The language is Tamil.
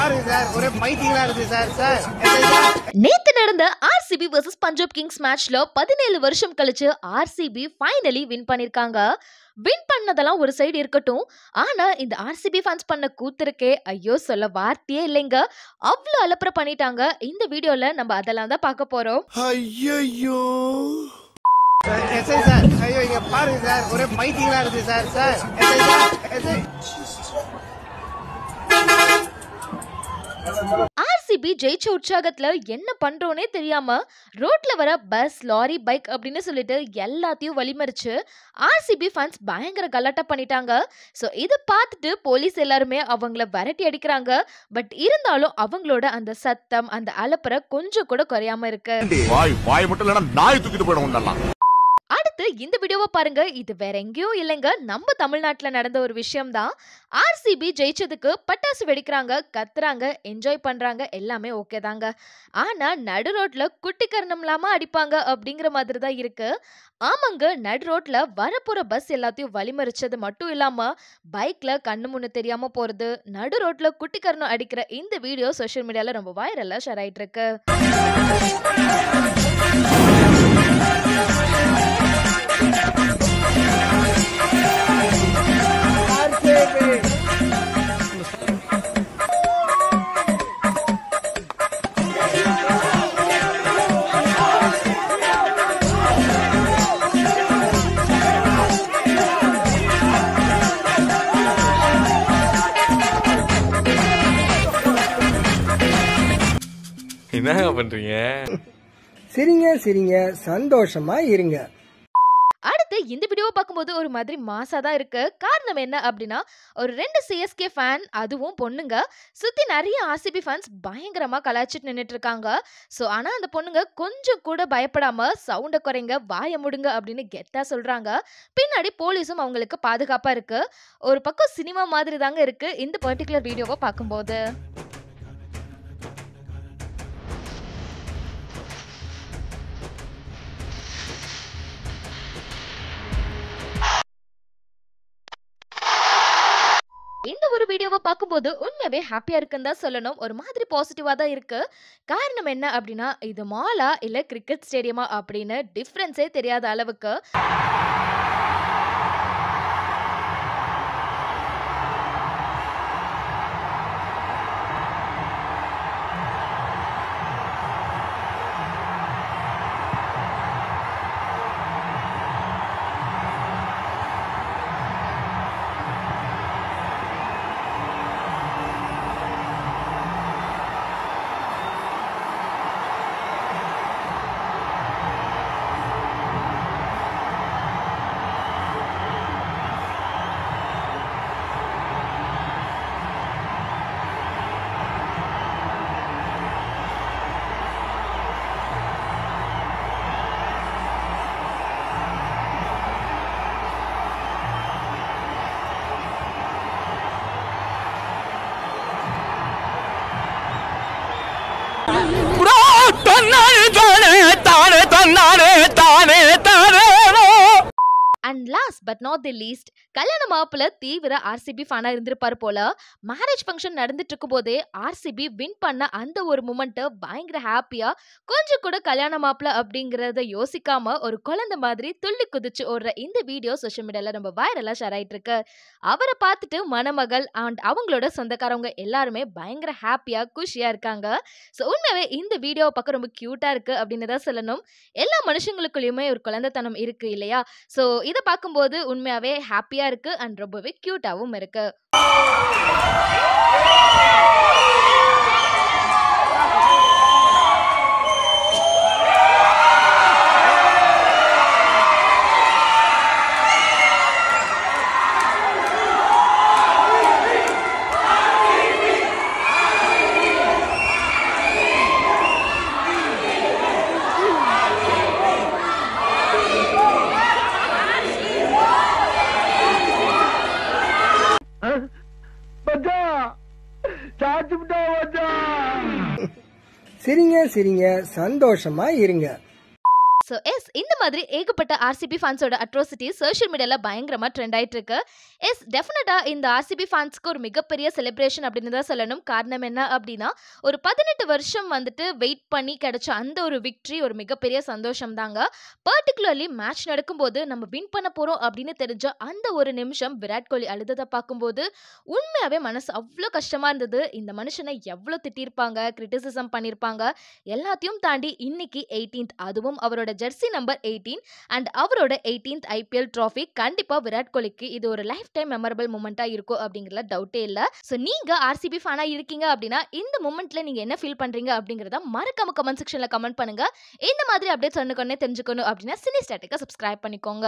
பாருங்க சார், ஒரே பைத்தியங்களா இருக்கு சார். நேத்து நடந்த ஆர்சிபி vs பஞ்சாப் கிங்ஸ் மேட்ச்ல 17 வருஷம் கழிச்சு ஆர்சிபி ஃபைனலி வின் பண்ணிருக்காங்க. வின் பண்ணதெல்லாம் ஒரு சைடு இருக்கட்டும், ஆனா இந்த ஆர்சிபி ஃபேன்ஸ் பண்ண கூத்துருக்கே ஐயோ சொல்ல வார்த்தையே இல்லைங்க. அவ்வளவு அலப்பற பண்ணிட்டாங்க. இந்த வீடியோல நம்ம அதெல்லாம் தான் பார்க்க போறோம். ஐயோ எஸ்ஐ சார், ஐயோ இங்க பாருங்க சார், ஒரே பைத்தியங்களா இருக்கு சார். எஸ்ஐ ஆர்சிபி ஜெயிச்ச உற்சாகத்துல என்ன பண்றோனே தெரியாம ரோட்ல வர பஸ், லாரி, பைக் அப்படின்னு சொல்லிட்டு எல்லாத்தையும் வழிமறிச்சு ஆர்சிபி ஃபேன்ஸ் பயங்கர கலாட்டா பண்ணிட்டாங்க. ஸோ இதை பார்த்துட்டு போலீஸ் எல்லாருமே அவங்கள விரட்டி அடிக்கிறாங்க. பட் இருந்தாலும் அவங்களோட அந்த சத்தம், அந்த அலப்பறை கொஞ்சம் கூட குறையாம இருக்கு. வாய் மட்டும் இல்லைன்னா நாய் தூக்கிட்டு போயிடும். அடுத்து இந்த வீடியோவை பாருங்க. இது வேற எங்கேயும் இல்லைங்க, நம்ம தமிழ்நாட்டுல நடந்த ஒரு விஷயம் தான். ஆர்சிபி ஜெயிச்சதுக்கு பட்டாசு வெடிக்கிறாங்க, கத்துறாங்க, என்ஜாய் பண்றாங்க, எல்லாமே ஓகே தாங்க. ஆனா நடு ரோட்ல குட்டி கரணம் இல்லாம அடிப்பாங்க அப்படிங்கிற மாதிரி தான் இருக்கு. ஆமாங்க, நடு ரோட்ல வரப்போற பஸ் எல்லாத்தையும் வழிமறிச்சது மட்டும் இல்லாம பைக்ல கண்ணு முன்னு தெரியாம போறது, நடு ரோட்ல குட்டி கரணம் அடிக்கிற இந்த வீடியோ சோஷியல் மீடியால ரொம்ப வைரலா ஷேர் ஆயிட்டு இருக்கு. என்ன பண்றீங்க? சிரிங்க சந்தோஷமா இருங்க. அடுத்து இந்த வீடியோவை பார்க்கும்போது ஒரு மாதிரி மாசா தான் இருக்கு. காரணம் என்ன அப்படின்னா, ஒரு 2 சிஎஸ்கே ஃபேன், அதுவும் பொண்ணுங்க, சுத்தி நிறைய ஆர்சிபி ஃபேன்ஸ் பயங்கரமா கலாய்ச்சிட்டு நின்றுட்டு இருக்காங்க. ஸோ ஆனா அந்த பொண்ணுங்க கொஞ்சம் கூட பயப்படாம சவுண்டை குறைங்க, வாய முடுங்க அப்படின்னு கெத்தா சொல்றாங்க. பின்னாடி போலீஸும் அவங்களுக்கு பாதுகாப்பா இருக்கு. ஒரு பக்கம் சினிமா மாதிரி தாங்க இருக்கு இந்த பர்டிகுலர் வீடியோவை பார்க்கும்போது. இந்த ஒரு வீடியோவை பார்க்கும்போது உண்மையாவே ஹாப்பியா இருக்குன்னு தான் சொல்லணும். ஒரு மாதிரி பாசிட்டிவா தான் இருக்கு. காரணம் என்ன அப்படின்னா, இது மாலா இல்ல கிரிக்கெட் ஸ்டேடியமா அப்படின்னு டிஃபரன்ஸே தெரியாத அளவுக்கு and last but not the least, கல்யாண மாப்பிள்ள தீவிர ஆர்சிபி ஃபேனா இருந்திருப்பாரு போல. மேரேஜ் ஃபங்க்ஷன் நடந்துட்டு இருக்கும் போதே ஆர்சிபி வின் பண்ண அந்த ஒரு மூமெண்ட்டை பயங்கர ஹாப்பியா, கொஞ்சம் கூட கல்யாண மாப்பிள்ள அப்படிங்கறத யோசிக்காம ஒரு குழந்தை மாதிரி துள்ளி குதிச்சு ஓடுற இந்த வீடியோ சோஷியல் மீடியால ரொம்ப வைரலா ஷேர் ஆயிட்டு இருக்கு. அவரை பார்த்துட்டு மணமகள் அண்ட் அவங்களோட சொந்தக்காரவங்க எல்லாருமே பயங்கர ஹாப்பியா, குஷியா இருக்காங்க. ஸோ உண்மையாவே இந்த வீடியோவை பார்க்க ரொம்ப கியூட்டா இருக்கு அப்படின்னு தான் சொல்லணும். எல்லா மனுஷங்களுக்குள்ளயுமே ஒரு குழந்தைத்தனம் இருக்கு இல்லையா? ஸோ இதை பார்க்கும்போது உண்மையாவே ஹாப்பியா இருக்கு அண்ட் ரொம்பவே கியூட்டாவும் இருக்கு. சிரிங்க சந்தோஷமா இருங்க. ஸோ எஸ் இந்த மாதிரி ஏகப்பட்ட ஆர்சிபி ஃபேன்ஸோட அட்ரோசிட்டி சோஷியல் மீடியாவில் பயங்கரமாக ட்ரெண்ட் ஆகிட்டு இருக்கு. எஸ் டெஃபினட்டாக இந்த ஆர்சிபி ஃபேன்ஸ்க்கு ஒரு மிகப்பெரிய செலிப்ரேஷன் அப்படின்னு தான் சொல்லணும். காரணம் என்ன அப்படின்னா, ஒரு 18 வருஷம் வந்துட்டு வெயிட் பண்ணி கிடைச்ச அந்த ஒரு விக்ட்ரி ஒரு மிகப்பெரிய சந்தோஷம் தாங்க. பர்டிகுலர்லி மேட்ச் நடக்கும்போது நம்ம வின் பண்ண போகிறோம் அப்படின்னு தெரிஞ்ச அந்த ஒரு நிமிஷம் விராட் கோலி அழுததை பார்க்கும்போது உண்மையாகவே மனசு அவ்வளோ கஷ்டமாக இருந்தது. இந்த மனுஷனை எவ்வளோ திட்டிருப்பாங்க, கிரிட்டிசிசம் பண்ணியிருப்பாங்க, எல்லாத்தையும் தாண்டி இன்னைக்கு 18th, அதுவும் அவரோட ஜெர்சி நம்பர் 18 அண்ட் அவரோட 18th ஐபிஎல் ட்ராஃபி கண்டிப்பா விராட் கோலிக்கு இது ஒரு லைஃப் டைம் மெமரபிள் மூமெண்டா இருக்கும் அப்படிங்கறதுல டவுட்டே இல்ல. சோ நீங்க ஆர்சிபி ஃபேனா இருக்கீங்க அப்படின்னா இந்த மூமெண்ட்ல நீங்க என்ன ஃபீல் பண்றீங்க அப்படிங்கறத மறக்காம கமெண்ட் செக்ஷன்ல கமெண்ட் பண்ணுங்க. இந்த மாதிரி அப்டேட்ஸ் சொன்னக்கொன்னே தெரிஞ்சுக்கணும் அப்படின்னா சினி ஸ்டாட்டிக்கை சப்ஸ்கிரைப் பண்ணிக்கோங்க.